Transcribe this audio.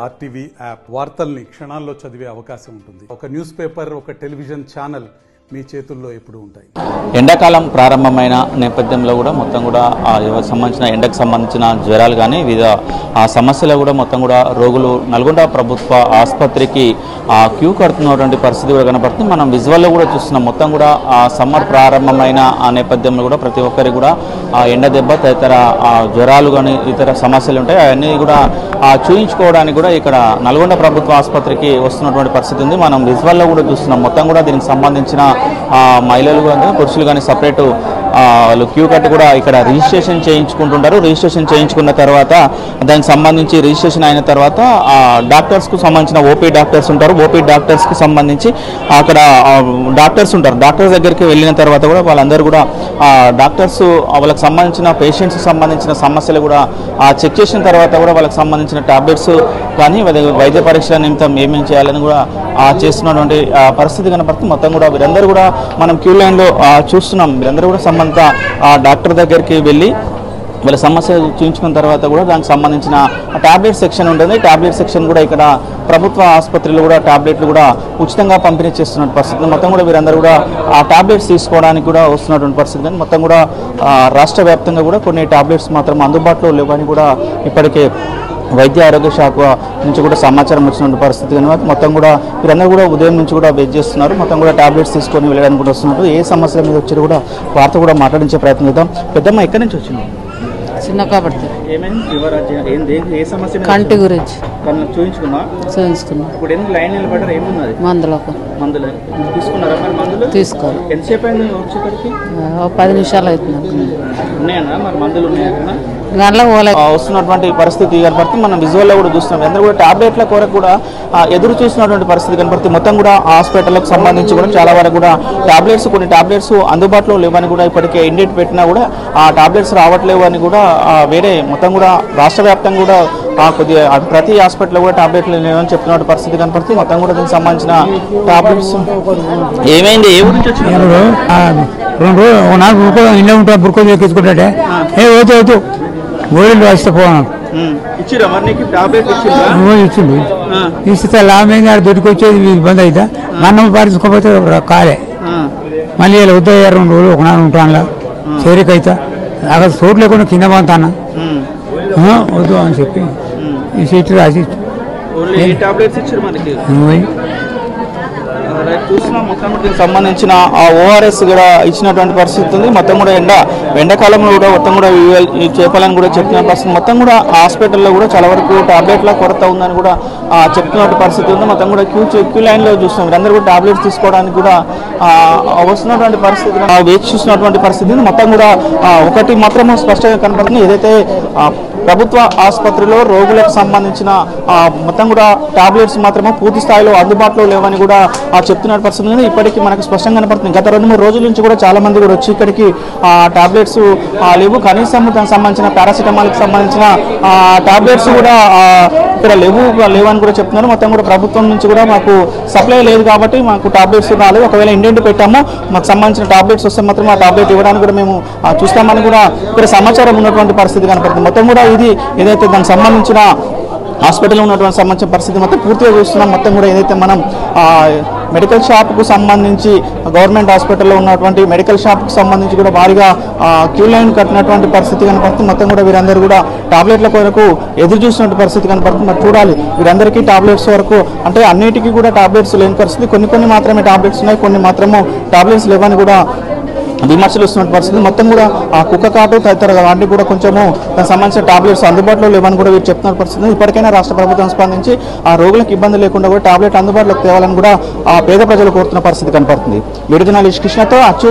RTV app వార్తల్ని క్షణాల్లో చదివే అవకాశం ఉంటుంది. ఒక న్యూస్ పేపర్, ఒక టెలివిజన్ ఛానల్ మీ చేతుల్లో ఎప్పుడు ఉంటాయి. ఎండాకాలం ప్రారంభమైన నేపథ్యంలో కూడా మొత్తం కూడా సంబంధించిన ఎండకు సంబంధించిన జ్వరాలు కానీ వివిధ సమస్యలు కూడా మొత్తం కూడా రోగులు నల్గొండ ప్రభుత్వ ఆసుపత్రికి క్యూ కడుతున్నటువంటి పరిస్థితి కూడా కనపడుతుంది. మనం విజువల్లో కూడా చూస్తున్నాం. మొత్తం కూడా సమ్మర్ ప్రారంభమైన ఆ నేపథ్యంలో కూడా ప్రతి ఒక్కరికి కూడా ఎండ దెబ్బ తదితర జ్వరాలు కానీ ఇతర సమస్యలు ఉంటాయి. అవన్నీ కూడా చూయించుకోవడానికి కూడా ఇక్కడ నల్గొండ ప్రభుత్వ ఆసుపత్రికి వస్తున్నటువంటి పరిస్థితి ఉంది. మనం విజువల్లో కూడా చూస్తున్నాం. మొత్తం కూడా దీనికి సంబంధించిన మహిళలు కానీ పురుషులు కానీ సపరేట్ వాళ్ళు క్యూ కట్టి కూడా ఇక్కడ రిజిస్ట్రేషన్ చేయించుకుంటుంటారు. రిజిస్ట్రేషన్ చేయించుకున్న తర్వాత దానికి సంబంధించి రిజిస్ట్రేషన్ అయిన తర్వాత డాక్టర్స్కు సంబంధించిన ఓపీ డాక్టర్స్ ఉంటారు. ఓపీ డాక్టర్స్కి సంబంధించి అక్కడ డాక్టర్స్ ఉంటారు. డాక్టర్స్ దగ్గరికి వెళ్ళిన తర్వాత కూడా వాళ్ళందరూ కూడా డాక్టర్స్ వాళ్ళకి సంబంధించిన పేషెంట్స్కి సంబంధించిన సమస్యలు కూడా చెక్ చేసిన తర్వాత కూడా వాళ్ళకి సంబంధించిన టాబ్లెట్స్ కానీ వైద్య పరీక్షల నిమిత్తం ఏమేమి చేయాలని కూడా చేస్తున్నటువంటి పరిస్థితి కనపడుతుంది. మొత్తం కూడా వీరందరూ కూడా మనం క్యూ లైన్లో చూస్తున్నాం. వీరందరూ కూడా సంబంధిత డాక్టర్ దగ్గరికి వెళ్ళి వాళ్ళ సమస్య చూపించుకున్న తర్వాత కూడా దానికి సంబంధించిన టాబ్లెట్ సెక్షన్ ఉంటుంది. టాబ్లెట్ సెక్షన్ కూడా ఇక్కడ ప్రభుత్వ ఆసుపత్రిలో కూడా టాబ్లెట్లు కూడా ఉచితంగా పంపిణీ చేస్తున్న పరిస్థితి. మొత్తం కూడా వీరందరూ కూడా ఆ టాబ్లెట్స్ తీసుకోవడానికి కూడా వస్తున్నటువంటి పరిస్థితి. కానీ మొత్తం కూడా రాష్ట్ర వ్యాప్తంగా కూడా కొన్ని టాబ్లెట్స్ మాత్రం అందుబాటులో లేవని కూడా ఇప్పటికే వైద్య ఆరోగ్య శాఖ నుంచి కూడా సమాచారం వచ్చిన పరిస్థితి. కనుక మొత్తం కూడా వీరందరూ కూడా ఉదయం నుంచి కూడా వెయిట్ చేస్తున్నారు. మొత్తం కూడా టాబ్లెట్స్ తీసుకొని వెళ్ళడానికి కూడా వస్తున్నారు. ఏ సమస్యల మీద వచ్చి కూడా వారితో కూడా మాట్లాడించే ప్రయత్నం చేద్దాం. పెద్దమ్మ ఎక్కడి నుంచి వచ్చినావు? చిన్న కాబట్టి ఏ సమస్య కంటి గురించి చూపించుకున్నా ఇప్పుడు ఎందుకు లైన్ నిలబడ్డారు? ఏమున్నది? మందులు తీసుకున్నారా? మరి మందులు తీసుకోవాలి. ఎంతసేపు అయింది వచ్చేసరికి? 10 నిమిషాలు అవుతుంది. ఉన్నాయన్నా మరి మందులు ఉన్నాయన్నా? వస్తున్నటువంటి పరిస్థితి కనపడుతుంది. మనం విజువల్లో కూడా చూస్తున్నాం. అందరూ కూడా టాబ్లెట్ల కొరకు కూడా ఎదురు చూస్తున్నటువంటి పరిస్థితి కనపడుతుంది. మొత్తం కూడా హాస్పిటల్కి సంబంధించి కూడా చాలా వరకు కూడా కొన్ని టాబ్లెట్స్ అందుబాటులో లేవని కూడా ఇప్పటికే ఇండేట్ పెట్టినా కూడా ఆ టాబ్లెట్స్ రావట్లేవు అని కూడా వేరే మొత్తం కూడా రాష్ట్ర వ్యాప్తంగా కూడా కొద్దిగా ప్రతి హాస్పిటల్లో కూడా టాబ్లెట్లు లేవని చెప్తున్న పరిస్థితి కనపడుతుంది. మొత్తం కూడా దీనికి సంబంధించిన టాబ్లెట్స్ ఏమైంది? ఏ ఊరి నుంచి వచ్చింది? 2 రోజులు నాకు ఇంట్లో ఉంటా బుర్కొని ఎక్కించుకుంటే ఓడిలు వస్తే పోను ఇచ్చిరా మరి నీకు టాబ్లెట్ ఇచ్చిండు. ఇస్తే లాభైంది ఆడ దొరికి వచ్చేది ఇబ్బంది అయితే అన్నం పారించుకోకపోతే కాలే మళ్ళీ ఇలా వద్ద 2 రోజులు ఒకనాడు ఉంటాను చేరికైతే అక్కడ చోటు లేకుండా కింద పోతాను వద్దు అని చెప్పి ఈ సీట్ రాసి చూస్తున్నాం. మొత్తం దీనికి సంబంధించిన ఓఆర్ఎస్ కూడా ఇచ్చినటువంటి పరిస్థితి ఉంది. మొత్తం కూడా ఎండాకాలంలో కూడా మొత్తం కూడా చేపాలని కూడా చెప్తున్న పరిస్థితి. మొత్తం కూడా హాస్పిటల్లో కూడా చాలా వరకు టాబ్లెట్ల కొరత ఉందని కూడా చెప్తున్నటువంటి పరిస్థితి ఉంది. మొత్తం కూడా క్యూ లైన్లో చూస్తున్నాం. వీరందరూ కూడా టాబ్లెట్స్ తీసుకోవడానికి కూడా వస్తున్నటువంటి పరిస్థితి వేచి చూస్తున్నటువంటి పరిస్థితి. మొత్తం కూడా ఒకటి మాత్రం స్పష్టంగా కనపడుతుంది. ఏదైతే ప్రభుత్వ ఆసుపత్రిలో రోగులకు సంబంధించిన మొత్తం కూడా టాబ్లెట్స్ మాత్రమే పూర్తి స్థాయిలో అందుబాటులో లేవని కూడా చెప్తున్న పరిస్థితి ఇప్పటికీ మనకు స్పష్టంగా కనపడుతుంది. గత 2-3 రోజుల నుంచి కూడా చాలా మంది కూడా వచ్చి ఇక్కడికి టాబ్లెట్స్ లేవు, కనీసం దానికి సంబంధించిన పారాసిటమాల్కి సంబంధించిన టాబ్లెట్స్ కూడా ఇక్కడ లేవని కూడా చెప్తున్నారు. మొత్తం కూడా ప్రభుత్వం నుంచి కూడా మాకు సప్లై లేదు కాబట్టి మాకు టాబ్లెట్స్ రాలేదు. ఒకవేళ ఇండెంట్ పెట్టామో మాకు సంబంధించిన టాబ్లెట్స్ వస్తే మాత్రం ఆ టాబ్లెట్ ఇవ్వడానికి కూడా మేము చూస్తామని కూడా ఇక్కడ సమాచారం ఉన్నటువంటి పరిస్థితి కనపడుతుంది. మొత్తం కూడా ఇది ఏదైతే దానికి సంబంధించిన హాస్పిటల్లో ఉన్నటువంటి సంబంధించిన పరిస్థితి మొత్తం పూర్తిగా చూస్తున్నాం. మొత్తం కూడా ఏదైతే మనం మెడికల్ షాప్కు సంబంధించి గవర్నమెంట్ హాస్పిటల్లో ఉన్నటువంటి మెడికల్ షాప్కి సంబంధించి కూడా భారీగా క్యూ లైన్ కట్టినటువంటి పరిస్థితి కనపడుతుంది. మొత్తం కూడా వీరందరూ కూడా టాబ్లెట్ల కొరకు ఎదురు చూసినటువంటి పరిస్థితి కనపడుతుంది. మరి చూడాలి వీరందరికీ టాబ్లెట్స్ వరకు అంటే అన్నిటికీ కూడా టాబ్లెట్స్ లేని పరిస్థితి. కొన్ని మాత్రమే టాబ్లెట్స్ ఉన్నాయి, కొన్ని మాత్రమే టాబ్లెట్స్ లేవని కూడా విమర్శలు వస్తున్న పరిస్థితి. మొత్తం కూడా ఆ కుక్క కాటు తదితర వాటిని కూడా కొంచెము దానికి సంబంధించిన టాబ్లెట్స్ అందుబాటులో లేవని కూడా వీరు చెప్తున్న పరిస్థితి. ఇప్పటికైనా రాష్ట్ర ప్రభుత్వం స్పందించి ఆ రోగులకు ఇబ్బంది లేకుండా కూడా టాబ్లెట్ అందుబాటులోకి తేవాలని కూడా పేద ప్రజలు కోరుతున్న పరిస్థితి కనపడుతుంది. వీడియో జర్నలిస్ట్ కృష్ణతో అచ్యుత్.